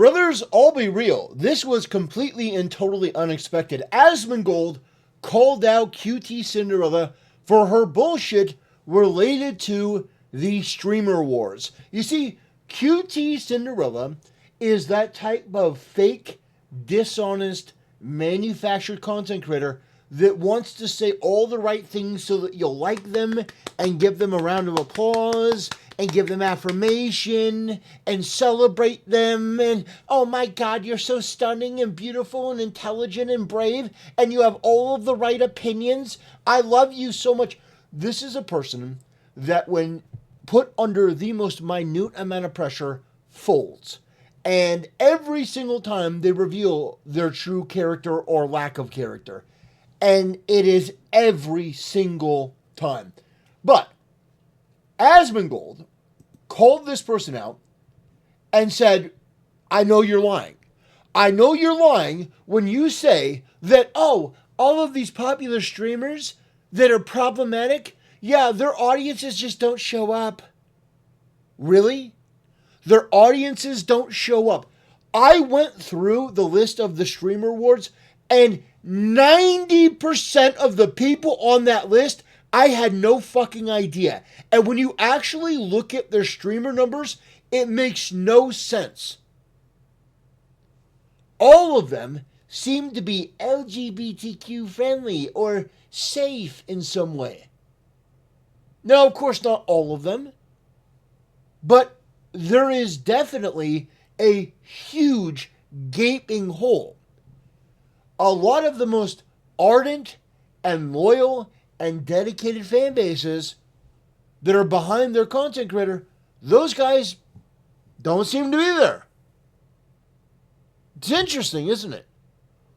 Brothers, I'll be real. This was completely and totally unexpected. Asmongold called out QT Cinderella for her bullshit related to the streamer wars. You see, QT Cinderella is that type of fake, dishonest, manufactured content creator that wants to say all the right things so that you'll like them and give them a round of applause and give them affirmation and celebrate them and, oh my God, you're so stunning and beautiful and intelligent and brave and you have all of the right opinions. I love you so much. This is a person that when put under the most minute amount of pressure folds. And every single time they reveal their true character or lack of character. And it is every single time. But Asmongold called this person out and said, I know you're lying. I know you're lying when you say that, oh, all of these popular streamers that are problematic, yeah, their audiences just don't show up. Really? Their audiences don't show up. I went through the list of the streamer awards and 90% of the people on that list, I had no fucking idea. And when you actually look at their streamer numbers, it makes no sense. All of them seem to be LGBTQ friendly or safe in some way. Now, of course, not all of them, but there is definitely a huge gaping hole. A lot of the most ardent and loyal and dedicated fan bases that are behind their content creator, those guys don't seem to be there. It's interesting, isn't it?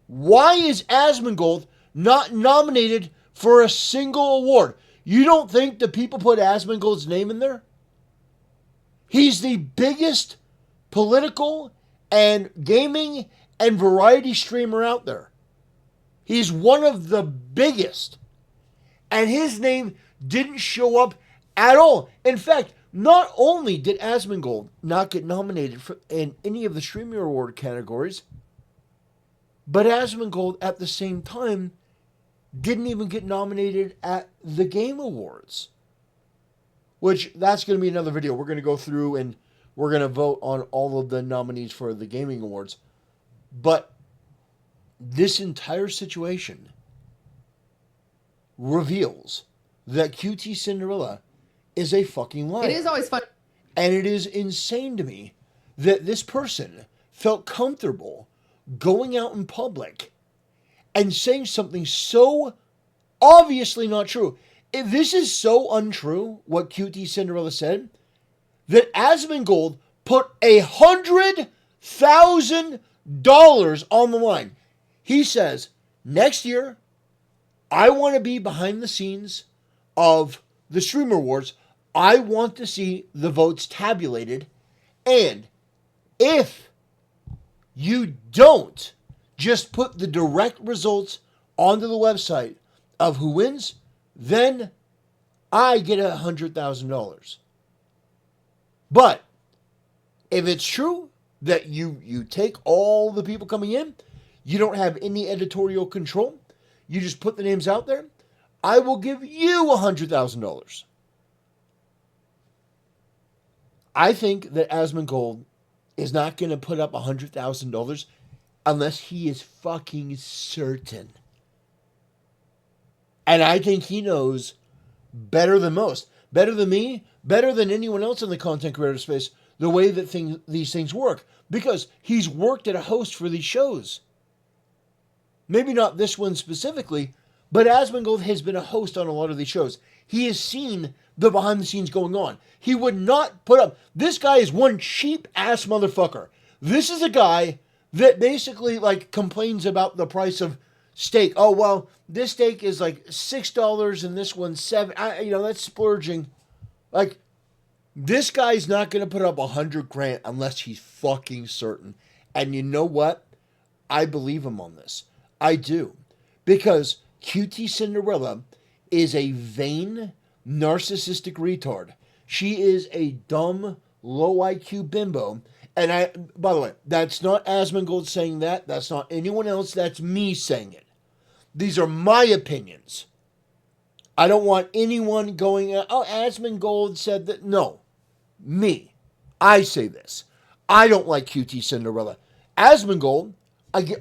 Why is Asmongold not nominated for a single award? You don't think the people put Asmongold's name in there? He's the biggest political and gaming and variety streamer out there. He's one of the biggest. And his name didn't show up at all. In fact, not only did Asmongold not get nominated in any of the Streamer Award categories, but Asmongold at the same time didn't even get nominated at the Game Awards. Which, that's going to be another video. We're going to go through and we're going to vote on all of the nominees for the Gaming Awards. But this entire situation reveals that QT Cinderella is a fucking liar. It is always fun. And it is insane to me that this person felt comfortable going out in public and saying something so obviously not true. This is so untrue, what QT Cinderella said, that Asmongold put $100,000 on the line. He says, next year, I want to be behind the scenes of the Streamer Wars. I want to see the votes tabulated. And if you don't just put the direct results onto the website of who wins, then I get $100,000. But if it's true that you take all the people coming in, you don't have any editorial control, you just put the names out there, I will give you $100,000. I think that Asmongold is not going to put up $100,000 unless he is fucking certain. And I think he knows better than most, better than me, better than anyone else in the content creator space, the way that these things work. Because he's worked at a host for these shows. Maybe not this one specifically, but Asmongold has been a host on a lot of these shows. He has seen the behind the scenes going on. He would not put up... This guy is one cheap ass motherfucker. This is a guy that basically complains about the price of steak. Oh, well, this steak is $6 and this one's $7. That's splurging. This guy's not going to put up $100,000 unless he's fucking certain. And you know what? I believe him on this. I do. Because QT Cinderella is a vain, narcissistic retard. She is a dumb, low IQ bimbo. And by the way, that's not Asmongold saying that. That's not anyone else. That's me saying it. These are my opinions. I don't want anyone going, oh, Asmongold said that. No, me. I say this. I don't like QT Cinderella. Asmongold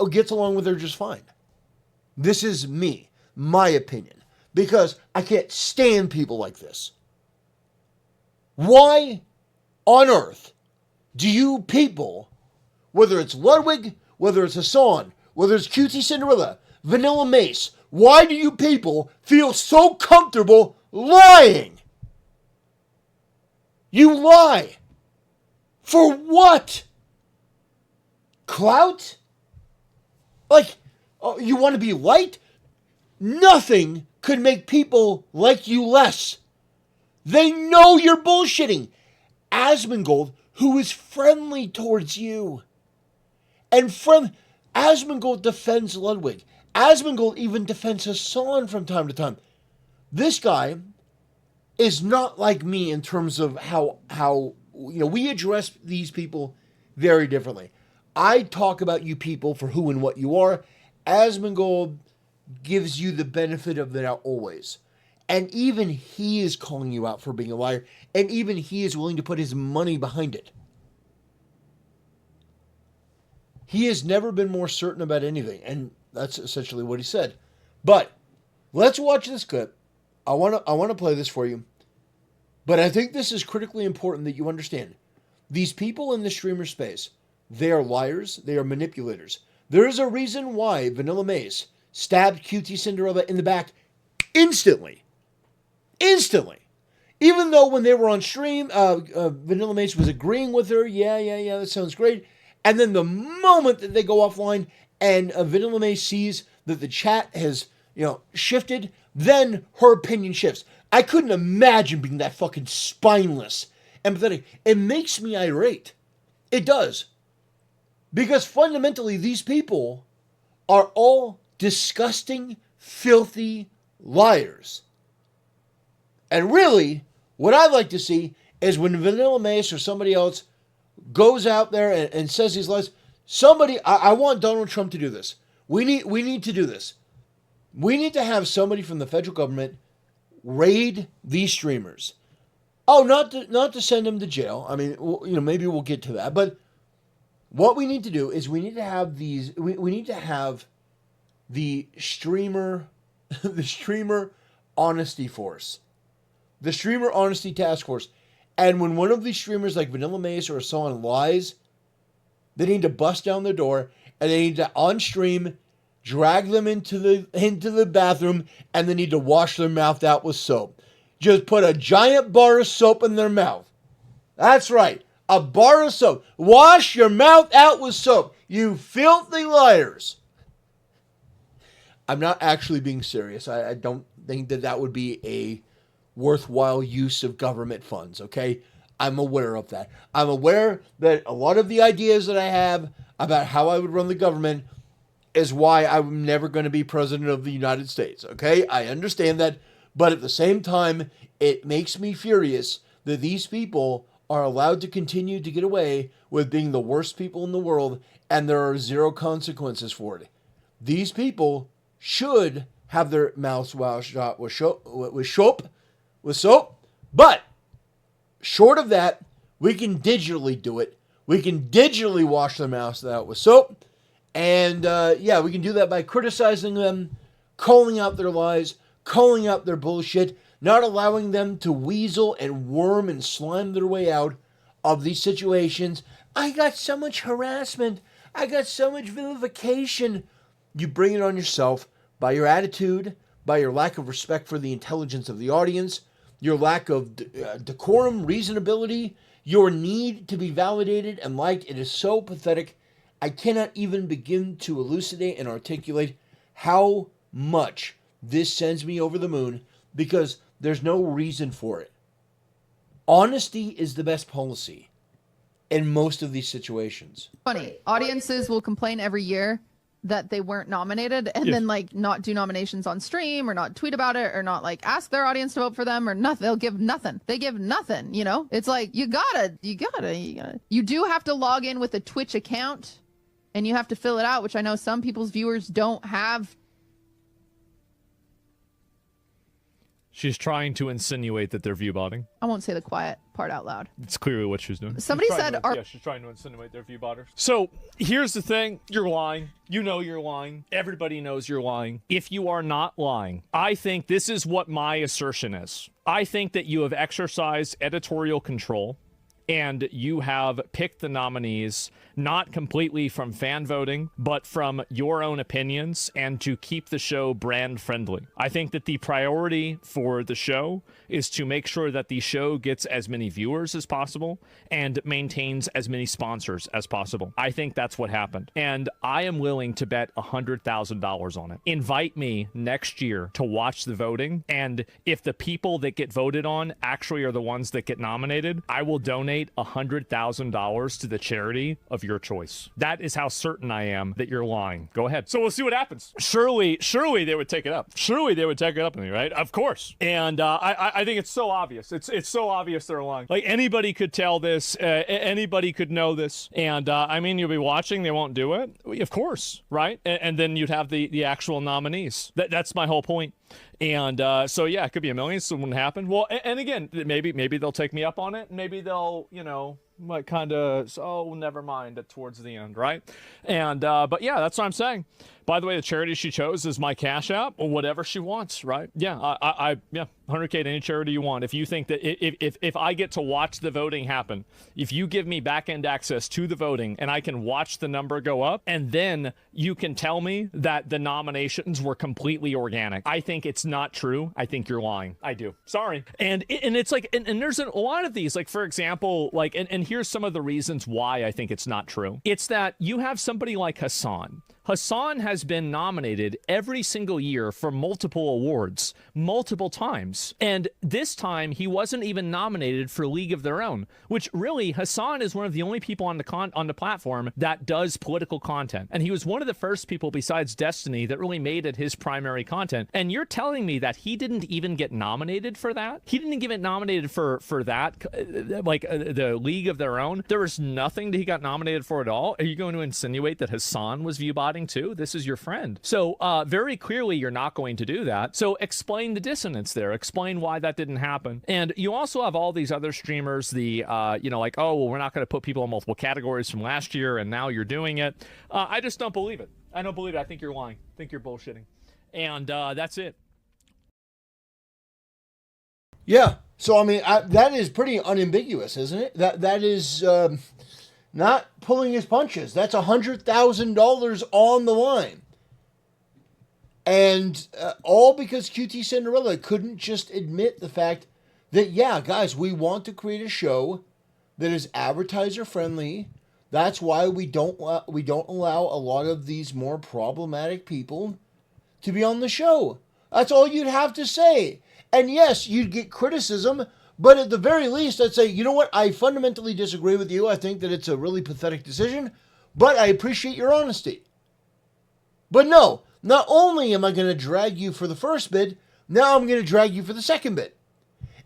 gets along with her just fine. This is me, my opinion, because I can't stand people like this. Why on earth do you people, whether it's Ludwig, whether it's Hassan, whether it's QT Cinderella, Vanilla Mace, why do you people feel so comfortable lying? You lie. For what? Clout? Like, oh, you want to be liked? Nothing could make people like you less. They know you're bullshitting. Asmongold, who is friendly towards you. And Asmongold defends Ludwig. Asmongold even defends Hassan from time to time. This guy is not like me in terms of how we address these people very differently. I talk about you people for who and what you are. Asmongold gives you the benefit of the doubt always. And even he is calling you out for being a liar. And even he is willing to put his money behind it. He has never been more certain about anything. And that's essentially what he said. But let's watch this clip. I want to play this for you. But I think this is critically important that you understand. These people in the streamer space, they are liars. They are manipulators. There is a reason why Vanilla Mace stabbed QT Cinderella in the back instantly. Instantly. Even though when they were on stream, Vanilla Mace was agreeing with her. Yeah, that sounds great. And then the moment that they go offline and Vanilla Mace sees that the chat has, shifted, then her opinion shifts. I couldn't imagine being that fucking spineless and pathetic. It makes me irate. It does. Because fundamentally, these people are all disgusting, filthy liars. And really, what I'd like to see is when Vanilla Mace or somebody else goes out there and says these lies, I want Donald Trump to do this. We need to do this. We need to have somebody from the federal government raid these streamers. Oh, not to send them to jail. I mean, maybe we'll get to that. But what we need to do is we need to have these. We need to have the streamer honesty force, the streamer honesty task force. And when one of these streamers like Vanilla Mace or someone lies, they need to bust down the door and they need to on stream drag them into the bathroom, and they need to wash their mouth out with soap. Just put a giant bar of soap in their mouth. That's right, a bar of soap. Wash your mouth out with soap, you filthy liars. I'm not actually being serious. I don't think that would be a worthwhile use of government funds, okay? I'm aware of that. I'm aware that a lot of the ideas that I have about how I would run the government is why I'm never going to be president of the United States, okay? I understand that, but at the same time, it makes me furious that these people are allowed to continue to get away with being the worst people in the world, and there are zero consequences for it. These people should have their mouths washed out with soap, but short of that, we can digitally do it. We can digitally wash their mouths out with soap. And, we can do that by criticizing them, calling out their lies, calling out their bullshit, not allowing them to weasel and worm and slime their way out of these situations. I got so much harassment. I got so much vilification. You bring it on yourself by your attitude, by your lack of respect for the intelligence of the audience, your lack of decorum, reasonability, your need to be validated and liked. It is so pathetic. I cannot even begin to elucidate and articulate how much this sends me over the moon, because there's no reason for it. Honesty is the best policy in most of these situations. Funny. Audiences will complain every year that they weren't nominated and then like not do nominations on stream or not tweet about it or not like ask their audience to vote for them or nothing. They'll give nothing. They give nothing, you know? It's like you do have to log in with a Twitch account and you have to fill it out, which I know some people's viewers don't have. She's trying to insinuate that they're view-botting. I won't say the quiet part out loud. It's clearly what she's doing. Somebody said... Yeah, she's trying to insinuate they're view-botters. So, here's the thing. You're lying. You know you're lying. Everybody knows you're lying. If you are not lying, I think this is what my assertion is. I think that you have exercised editorial control and you have picked the nominees not completely from fan voting, but from your own opinions and to keep the show brand friendly. I think that the priority for the show is to make sure that the show gets as many viewers as possible and maintains as many sponsors as possible. I think that's what happened. And I am willing to bet $100,000 on it. Invite me next year to watch the voting. And if the people that get voted on actually are the ones that get nominated, I will donate $100,000 to the charity of your choice. That is how certain I am that you're lying. Go ahead. So we'll see what happens. Surely they would take it up. Surely they would take it up with me, right? Of course. And I think it's so obvious. It's so obvious they're lying. Like anybody could tell this. Anybody could know this. And I mean, you'll be watching. They won't do it. Of course, right? And then you'd have the actual nominees. That's my whole point. And so yeah, it could be $1 million. So it wouldn't happen. Well, and again, maybe they'll take me up on it. Maybe they'll, like kind of, oh, never mind towards the end, right? And but yeah, that's what I'm saying. By the way, the charity she chose is my Cash App or whatever she wants, right? Yeah, I 100K to any charity you want. If you think that if I get to watch the voting happen, if you give me back-end access to the voting and I can watch the number go up, and then you can tell me that the nominations were completely organic, I think it's not true. I think you're lying. I do. Sorry. And it's like, and there's a lot of these, like, for example, like, and here's some of the reasons why I think it's not true. It's that you have somebody like Hassan. Hassan has been nominated every single year for multiple awards, multiple times. And this time, he wasn't even nominated for League of Their Own, which really, Hassan is one of the only people on the platform that does political content. And he was one of the first people besides Destiny that really made it his primary content. And you're telling me that he didn't even get nominated for that? He didn't get nominated for that, like the League of Their Own? There was nothing that he got nominated for at all? Are you going to insinuate that Hassan was viewbotting too? This is your friend. So very clearly you're not going to do that. So explain the dissonance there. Explain why that didn't happen. And you also have all these other streamers, like, oh, well, we're not going to put people in multiple categories from last year and now you're doing it. I just don't believe it. I don't believe it. I think you're lying. I think you're bullshitting. And that's it. Yeah. So, I mean, that is pretty unambiguous, isn't it? That is not pulling his punches. That's $100,000 on the line. And all because QT Cinderella couldn't just admit the fact that, yeah, guys, we want to create a show that is advertiser friendly. That's why we don't allow a lot of these more problematic people to be on the show. That's all you'd have to say. And yes, you'd get criticism, but at the very least, I'd say, you know what? I fundamentally disagree with you. I think that it's a really pathetic decision, but I appreciate your honesty. But no, not only am I going to drag you for the first bid, now I'm going to drag you for the second bid.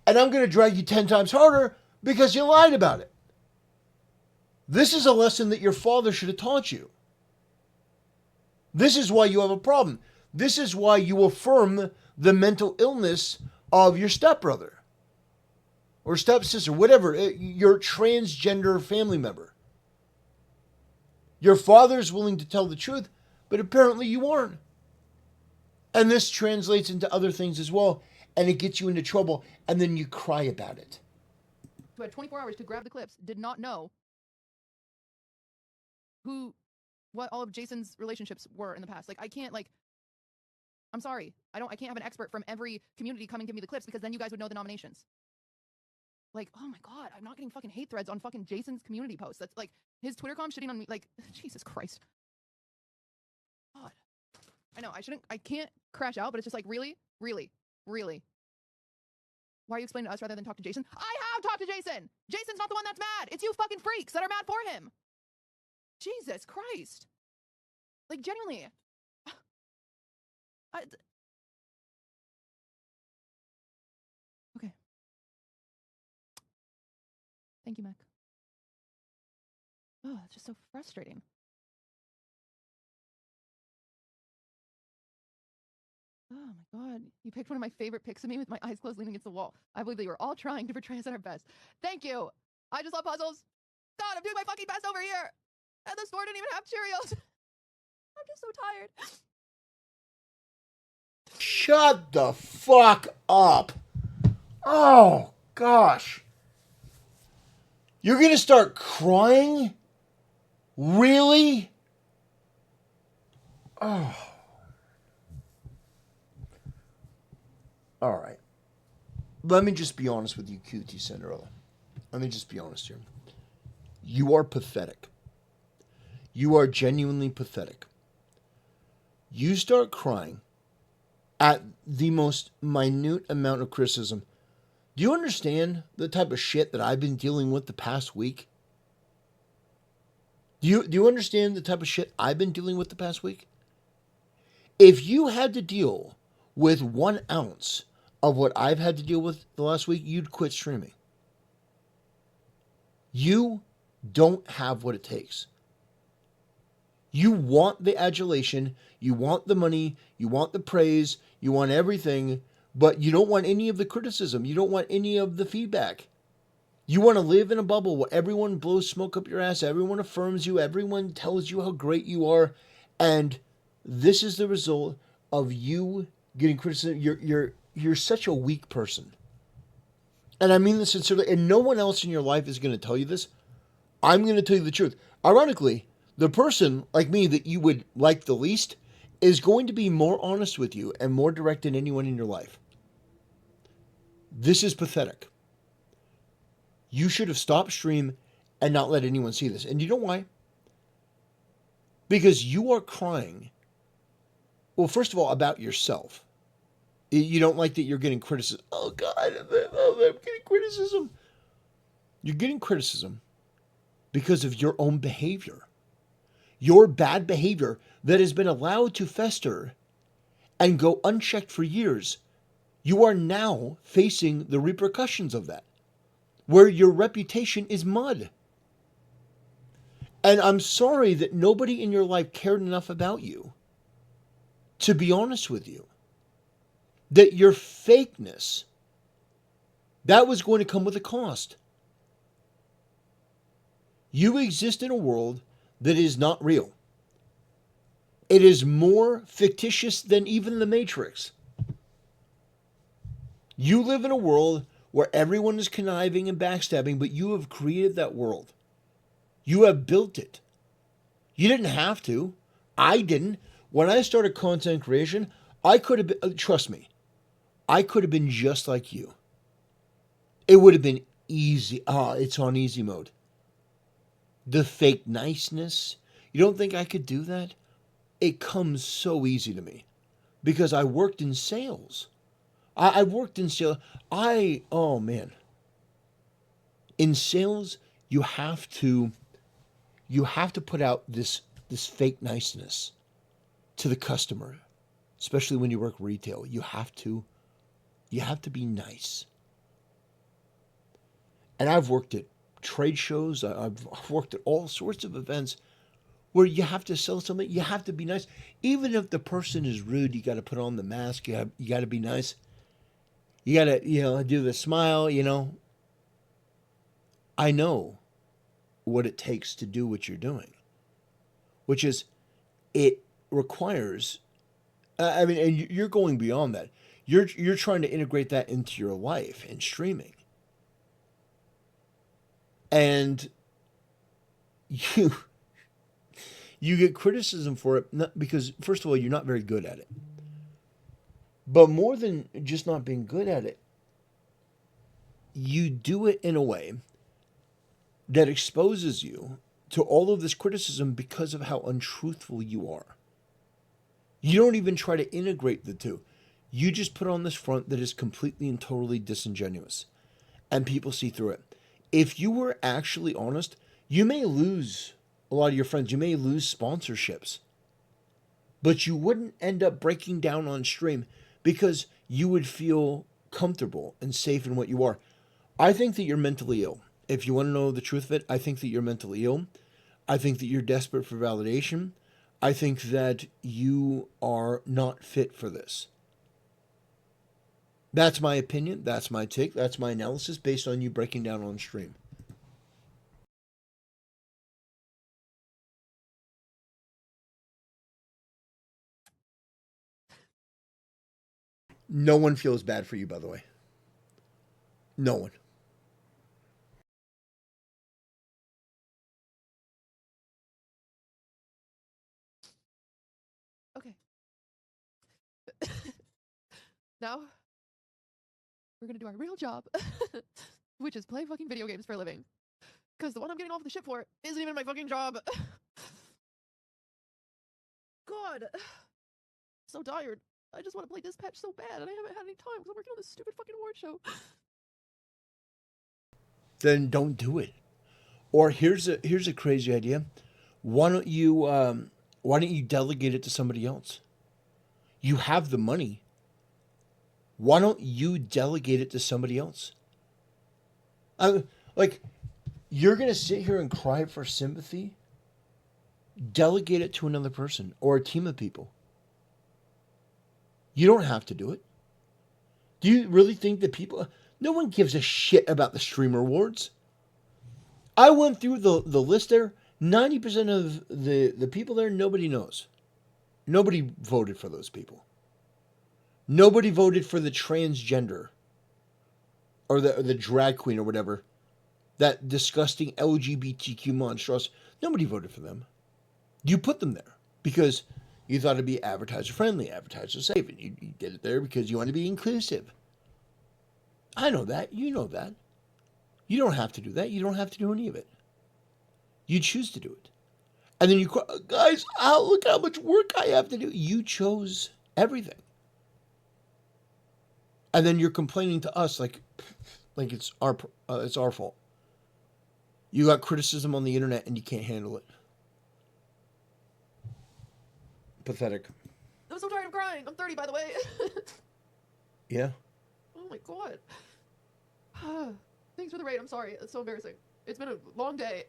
And I'm going to drag you 10 times harder because you lied about it. This is a lesson that your father should have taught you. This is why you have a problem. This is why you affirm the mental illness of your stepbrother or stepsister, whatever, your transgender family member. Your father's willing to tell the truth, but apparently you aren't. And this translates into other things as well, and it gets you into trouble, and then you cry about it. Who had 24 hours to grab the clips, did not know what all of Jason's relationships were in the past. Like, I can't, I'm sorry. I can't have an expert from every community come and give me the clips because then you guys would know the nominations. Like, oh my God, I'm not getting fucking hate threads on fucking Jason's community posts. That's like his Twitter com shitting on me. Like, Jesus Christ. God. I know, I can't crash out, but it's just like, really? Really? Really? Why are you explaining to us rather than talk to Jason? I have talked to Jason! Jason's not the one that's mad! It's you fucking freaks that are mad for him! Jesus Christ. Like, genuinely. Okay. Thank you, Mac. Oh, it's just so frustrating. Oh my god. You picked one of my favorite pics of me with my eyes closed leaning against the wall. I believe that you were all trying to portray us at our best. Thank you. I just love puzzles. God, I'm doing my fucking best over here. And the store didn't even have Cheerios. I'm just so tired. Shut the fuck up. Oh, gosh. You're going to start crying? Really? Oh. All right. Let me just be honest with you, QT Cinderella. Let me just be honest here. You are pathetic. You are genuinely pathetic. You start crying at the most minute amount of criticism. Do you understand the type of shit that I've been dealing with the past week? Do you understand the type of shit I've been dealing with the past week? If you had to deal with 1 ounce of what I've had to deal with the last week, you'd quit streaming. You don't have what it takes. You want the adulation, you want the money, you want the praise, you want everything, but you don't want any of the criticism. You don't want any of the feedback. You want to live in a bubble where everyone blows smoke up your ass, everyone affirms you, everyone tells you how great you are, and this is the result of you getting criticism. You're such a weak person. And I mean this sincerely, and no one else in your life is going to tell you this. I'm going to tell you the truth. Ironically, the person like me that you would like the least is going to be more honest with you and more direct than anyone in your life. This is pathetic. You should have stopped stream and not let anyone see this. And you know why? Because you are crying, well, first of all, about yourself. You don't like that you're getting criticism. Oh, God, I'm getting criticism. You're getting criticism because of your own behavior. Your bad behavior that has been allowed to fester and go unchecked for years. You are now facing the repercussions of that, where your reputation is mud. And I'm sorry that nobody in your life cared enough about you to be honest with you. That your fakeness, that was going to come with a cost. You exist in a world that is not real. It is more fictitious than even the Matrix. You live in a world where everyone is conniving and backstabbing, but you have created that world. You have built it. You didn't have to. I didn't. When I started content creation, I could have been, trust me, I could have been just like you. It would have been easy. It's on easy mode. The fake niceness. You don't think I could do that? It comes so easy to me because I worked in sales. I worked in sales. Oh man. In sales, you have to put out this fake niceness to the customer, especially when you work retail. You have to be nice. And I've worked at trade shows. I've worked at all sorts of events where you have to sell something. You have to be nice. Even if the person is rude, you got to put on the mask. You got to be nice. You got to, do the smile, I know what it takes to do what you're doing, which is it requires, and you're going beyond that. You're trying to integrate that into your life in streaming. And you get criticism for it, not because, first of all, you're not very good at it. But more than just not being good at it, you do it in a way that exposes you to all of this criticism because of how untruthful you are. You don't even try to integrate the two. You just put on this front that is completely and totally disingenuous. And people see through it. If you were actually honest, you may lose a lot of your friends. You may lose sponsorships. but you wouldn't end up breaking down on stream because you would feel comfortable and safe in what you are. I think that you're mentally ill. If you want to know the truth of it, I think that you're mentally ill. I think that you're desperate for validation. I think that you are not fit for this. That's my opinion. That's my take. That's my analysis based on you breaking down on stream. No one feels bad for you, by the way. No one. Okay. Now, we're gonna do our real job, which is play fucking video games for a living. Because the one I'm getting off the ship for isn't even my fucking job. God. So tired. I just want to play Dispatch so bad, and I haven't had any time because I'm working on this stupid fucking award show. Then don't do it. Or here's a crazy idea. Why don't you delegate it to somebody else? You have the money. Why don't you delegate it to somebody else? Like, you're gonna sit here and cry for sympathy? Delegate it to another person or a team of people. You don't have to do it. Do you really think that people... No one gives a shit about the Streamer Awards. I went through the list there. 90% of the people there, nobody knows. Nobody voted for those people. Nobody voted for the transgender. Or the drag queen or whatever. That disgusting LGBTQ monstrous. Nobody voted for them. You put them there because you thought it'd be advertiser friendly, advertiser safe, and you did it there because you want to be inclusive. I know that. You know that. You don't have to do that. You don't have to do any of it. You choose to do it. And then you cry, guys, look how much work I have to do. You chose everything. And then you're complaining to us like it's our fault. You got criticism on the internet and you can't handle it. Pathetic. I'm so tired of crying. I'm 30, by the way. Yeah. Oh my god. Thanks for the raid. I'm sorry. It's so embarrassing. It's been a long day.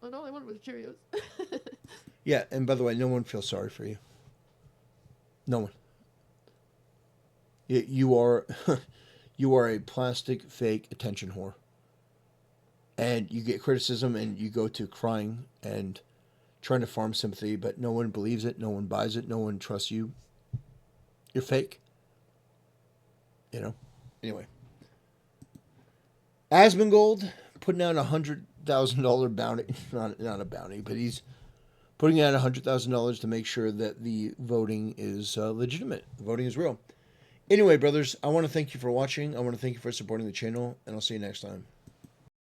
I know I wanted was Cheerios. Yeah, and by the way, no one feels sorry for you. No one. You are you are a plastic fake attention whore. And you get criticism and you go to crying and trying to farm sympathy, but no one believes it, no one buys it, no one trusts you. You're fake. You know? Anyway. Asmongold putting out $100,000 bounty. Not a bounty, but he's putting out $100,000 to make sure that the voting is legitimate. The voting is real. Anyway, brothers, I want to thank you for watching. I want to thank you for supporting the channel, and I'll see you next time.